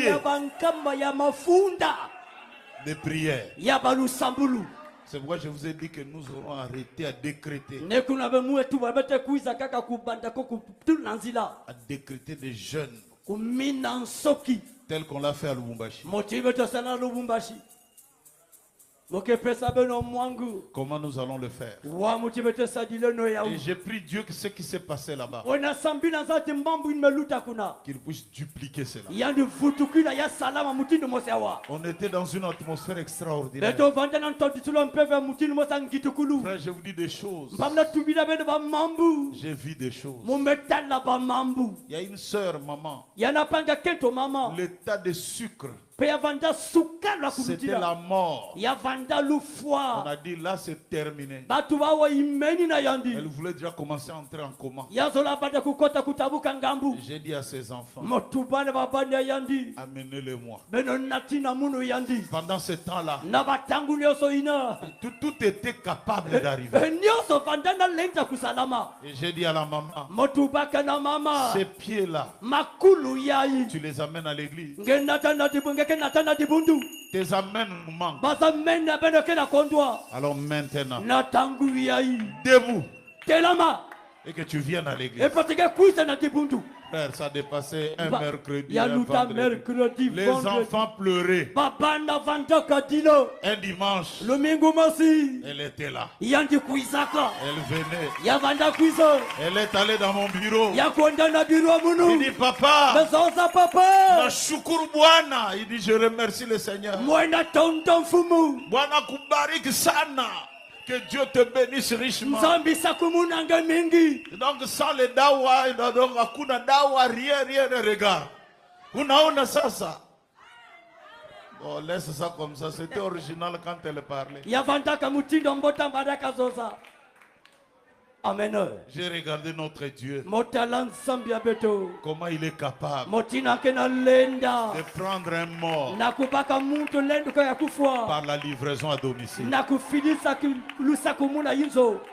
milliers de prières. C'est pourquoi je vous ai dit que nous aurons arrêté à décréter. À décréter des jeunes tels qu'on l'a fait à Lubumbashi. Comment nous allons le faire? Et j'ai pris Dieu que ce qui s'est passé là-bas, qu'il puisse dupliquer cela. On était dans une atmosphère extraordinaire. Frère, je vous dis des choses. J'ai vu des choses. Il y a une sœur, maman. L'état de sucre, c'était la mort. On a dit là c'est terminé. Elle voulait déjà commencer à entrer en coma. J'ai dit à ses enfants, amenez-les-moi. Pendant ce temps-là, tout était capable d'arriver. Et j'ai dit à la maman, ces pieds-là, tu les amènes à l'église. Tes amènes nous manquent. Alors maintenant, debout, et que tu viennes à l'église. Frère, ça dépassait un mercredi, un vendredi. Les enfants pleuraient. Un dimanche, elle était là. Elle venait. Elle est allée dans mon bureau. Il dit, papa, il dit, je remercie le Seigneur. Bwana kubariki sana. Que Dieu te bénisse richement. Donc sans les dawa, donc hakuna dawa, rien ne regarde. Unaona sasa. Bon, laisse ça comme ça. C'était original quand elle parlait. Amen. J'ai regardé notre Dieu. Comment il est capable de prendre un mort par la livraison à domicile.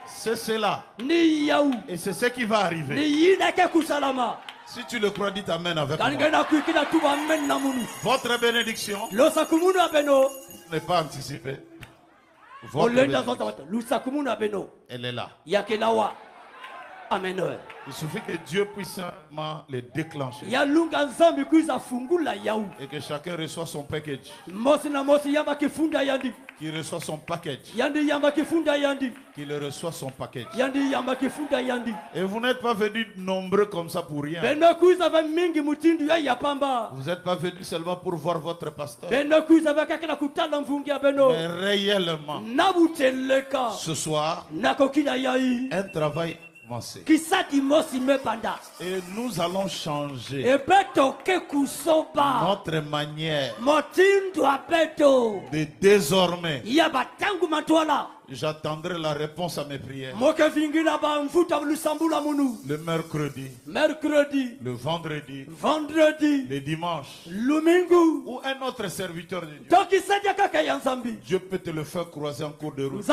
C'est cela. Et c'est ce qui va arriver. Si tu le crois, dites Amen avec moi. Votre bénédiction n'est pas anticipée. Elle est là. Amen. Il suffit que Dieu puisse les déclencher. Et que chacun reçoit son package. Qu'il reçoit son package. Qu'il reçoit son package. Et vous n'êtes pas venus nombreux comme ça pour rien. Vous n'êtes pas venus seulement pour voir votre pasteur. Mais réellement, ce soir, un travail avancé. Et nous allons changer notre manière de désormais. J'attendrai la réponse à mes prières. Le mercredi, le vendredi, le dimanche, ou un autre serviteur de Dieu. Dieu peut te le faire croiser en cours de route.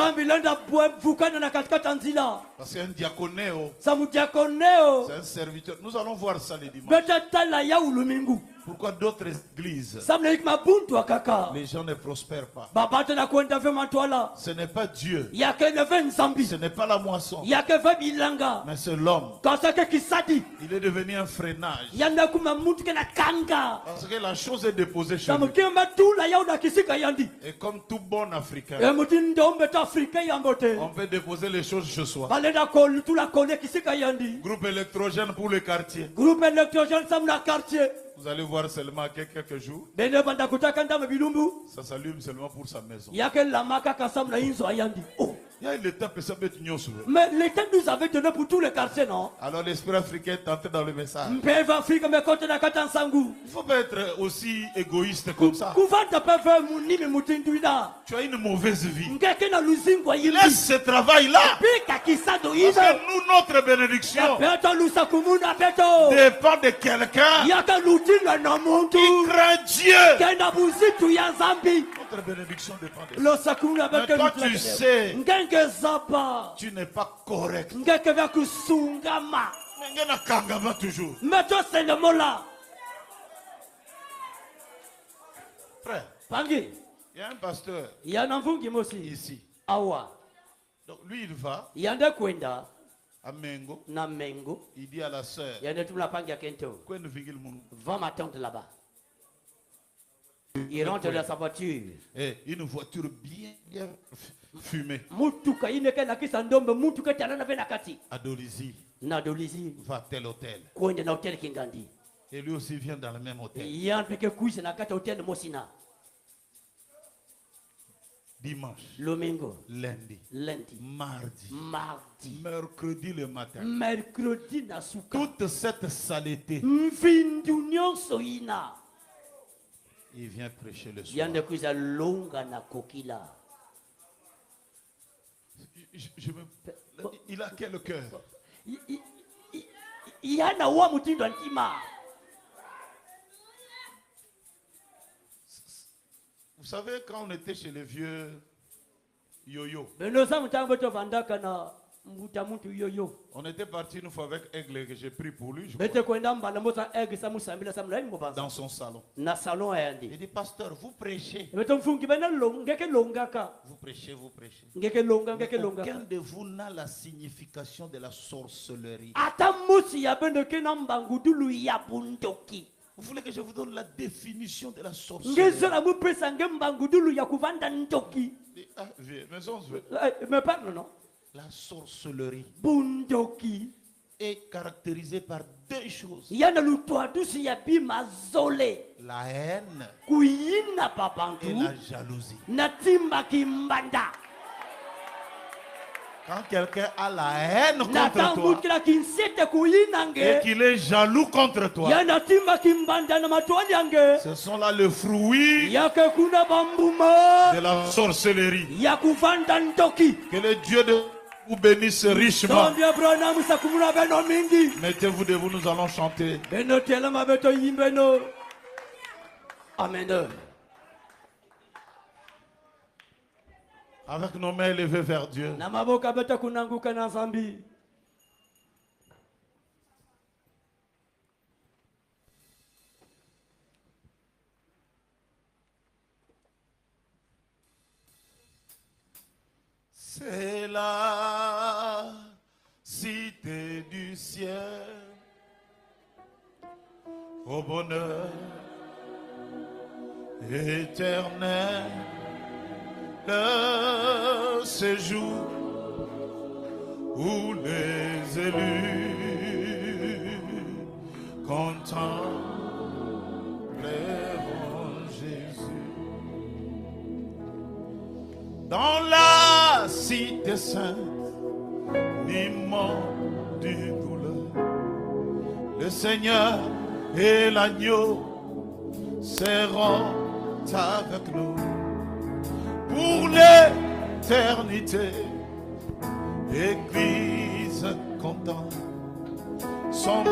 Parce qu'un diaconéo, c'est un serviteur. Nous allons voir ça les dimanches. Pourquoi d'autres églises, les gens ne prospèrent pas? Ce n'est pas Dieu. Ce n'est pas la moisson. Mais c'est l'homme. Il est devenu un freinage. Parce que la chose est déposée chez lui. Et comme tout bon Africain, on peut déposer les choses chez soi. Groupe électrogène pour le quartier. Vous allez voir seulement quelques jours. Ça s'allume seulement pour sa maison. Il y a l'état que ça peut être ignoré. Mais l'état nous avait donné pour tous les quartiers, non? Alors l'esprit africain est entré dans le message. Il ne faut pas être aussi égoïste comme ça. Tu as une mauvaise vie. Laisse ce travail-là. Parce que nous, notre bénédiction dépend de quelqu'un qui craint Dieu. Notre bénédiction dépend de ça. Mais toi, tu sais, tu n'es pas correct. Mais toi, c'est le mot là. Frère, Pangi. il y a un pasteur Il y a un enfant qui aussi. ici. Awa. Donc lui, il va Il y a un kwenda. à Mengo. Na Mengo. Il dit à la sœur, Il y a un tout la pangi à Kento. Vends ma tante là-bas. Il rentre dans sa voiture. Et une voiture bien fumée. Mutuka ineke na kisa ndombe mutuka tana na nakati. À Dolisie. Na Dolisie. Va à tel hôtel. Kwenda na hotel Kingandi. Et lui aussi vient dans le même hôtel. Il y a un truc kuise na kati hotel Mosina. Dimanche. Domingo. Lundi. Lundi. Mardi. Mercredi le matin. Mercredi na suka. Toute cette saleté. Mvindunion soina. Il vient prêcher le soir. Yande kuisa longa na kokila. Il a quel cœur? Il y a na wa mutindo antima. Vous savez, quand on était chez les vieux Yo-Yo, on était parti une fois avec Aigle que j'ai pris pour lui. Dans son salon. Il dit, pasteur, vous prêchez. Vous prêchez, vous prêchez. Aucun de vous n'a la signification de la sorcellerie. Vous voulez que je vous donne la définition de la sorcellerie? Me parle, non? La sorcellerie est caractérisée par deux choses. La haine et la jalousie. Quand quelqu'un a la haine contre toi et qu'il est jaloux contre toi, ce sont là le fruit de la sorcellerie. Que le Dieu de vous bénisse richement. Mettez-vous debout, nous allons chanter. Amen. Avec nos mains élevées vers Dieu. C'est la cité du ciel, au bonheur éternel. Le séjour où les élus contempleront Jésus. Dans la cité sainte, l'immense du douleur, le Seigneur et l'agneau seront avec nous pour l'éternité. Église contente, son